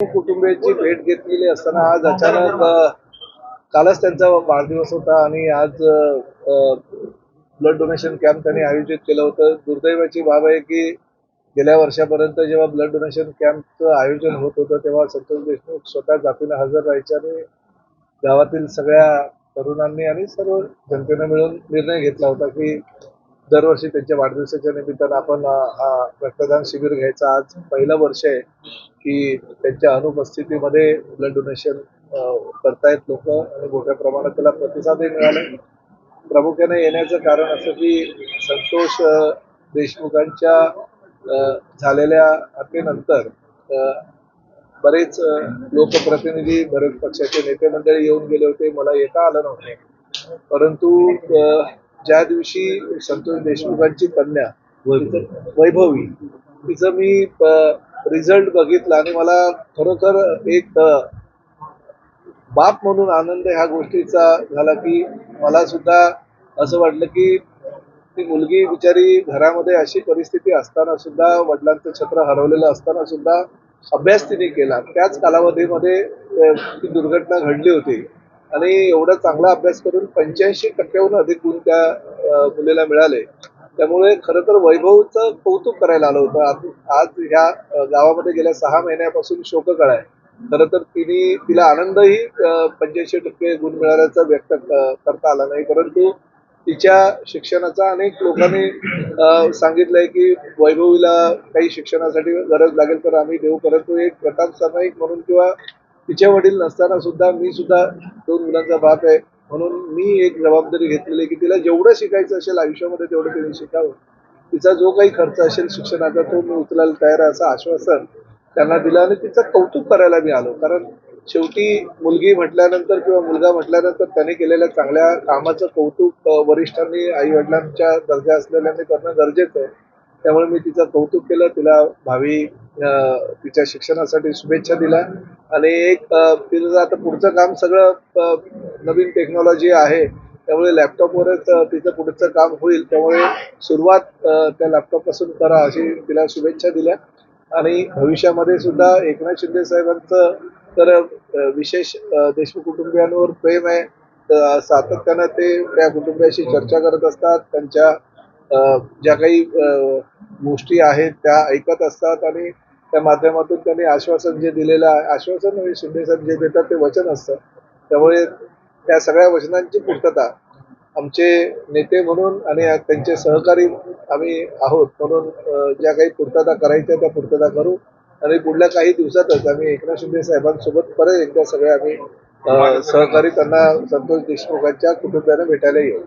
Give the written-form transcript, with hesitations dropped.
कुटुंबियांची भेट घेतलेली असताना आज अचानक कालच त्यांचा वाढदिवस होता आणि आज ब्लड डोनेशन कॅम्प त्यांनी आयोजित केलं होतं. दुर्दैवाची बाब आहे की गेल्या वर्षापर्यंत जेव्हा ब्लड डोनेशन कॅम्पचं आयोजन होत होतं तेव्हा संतोष देशमुख स्वतः जातीनं हजर राहायचे आणि गावातील सगळ्या तरुणांनी आणि सर्व जनतेनं मिळून निर्णय घेतला होता की दरवर्षी त्यांच्या वाढदिवसाच्या निमित्तानं आपण हा रक्तदान शिबिर घ्यायचं. आज पहिलं वर्ष आहे की त्यांच्या अनुपस्थितीमध्ये ब्लड डोनेशन करतायत लोक आणि मोठ्या प्रमाणात त्याला प्रतिसादही मिळाला. प्रामुख्याने येण्याचं कारण असं की संतोष देशमुखांच्या झालेल्या हत्येनंतर बरेच लोकप्रतिनिधी, बरेच पक्षाचे नेते मंडळी येऊन गेले होते. मला येता आलं नव्हतं, परंतु ज्या दिवशी संतोष देशमुखांची कन्या वैभवी तिचं मी रिझल्ट बघितला आणि मला खरोखर एक बाप म्हणून आनंद ह्या गोष्टीचा झाला की मला सुद्धा असं वाटलं की ती मुलगी बिचारी घरामध्ये अशी परिस्थिती असताना सुद्धा वडिलांचं छत्र हरवलेलं असताना सुद्धा अभ्यास तिने केला. त्याच कालावधीमध्ये ती दुर्घटना घडली होती आणि एवढा चांगला अभ्यास करून 85% अधिक गुण त्या मुलीला मिळाले. त्यामुळे खरं तर वैभवचं कौतुक करायला आलं होतं. आज ह्या गावामध्ये गेल्या 6 महिन्यापासून शोककळा आहे. खरं तर तिला आनंदही 85% गुण मिळाल्याचा व्यक्त करता आला नाही, परंतु तिच्या शिक्षणाचा अनेक लोकांनी सांगितलंय की वैभवीला काही शिक्षणासाठी गरज लागेल तर आम्ही देऊ, परंतु एक प्रताप सरनाईक म्हणून किंवा तिचे वडील नसताना सुद्धा मी सुद्धा 2 मुलांचा बाप आहे म्हणून मी एक जबाबदारी घेतलेली आहे की तिला जेवढं शिकायचं असेल आयुष्यामध्ये तेवढं तिने शिकावं. तिचा जो काही खर्च असेल शिक्षणाचा तो मी उचलायला तयार आहे असं आश्वासन त्यांना दिलं आणि तिचं कौतुक करायला मी आलो. कारण शेवटी मुलगी म्हटल्यानंतर किंवा मुलगा म्हटल्यानंतर त्याने केलेल्या चांगल्या कामाचं कौतुक वरिष्ठांनी, आई वडिलांच्या दर्जा असलेल्यांनी करणं गरजेचं आहे. त्यामुळे मी तिचं कौतुक केलं, तिला भावी तिच्या शिक्षणासाठी शुभेच्छा दिल्या आणि एक तिचं आता पुढचं काम सगळं नवीन टेक्नॉलॉजी आहे त्यामुळे लॅपटॉपवरच तिचं पुढचं काम होईल. त्यामुळे सुरुवात त्या लॅपटॉपपासून करा अशी तिला शुभेच्छा दिल्या आणि भविष्यामध्ये सुद्धा एकनाथ शिंदे साहेबांचं तर विशेष देशमुख कुटुंबियांवर प्रेम आहे. सातत्यानं ते त्या कुटुंबियाशी चर्चा करत असतात. त्यांच्या ज्या काही गोष्टी आहेत त्या ऐकत असतात आणि त्या माध्यमातून त्यांनी आश्वासन जे दिलेलं आहे, आश्वासन शिंदे साहेब जे देतात ते वचन असतं. त्यामुळे त्या सगळ्या वचनांची पूर्तता आमचे नेते म्हणून आणि त्यांचे सहकारी आम्ही आहोत म्हणून ज्या काही पूर्तता करायच्या त्या पूर्तता करू आणि पुढल्या काही दिवसातच आम्ही एकनाथ शिंदे साहेबांसोबत परत एकदा सगळे आम्ही सहकारी त्यांना संतोष देशमुखांच्या कुटुंबियांना भेटायला येऊ.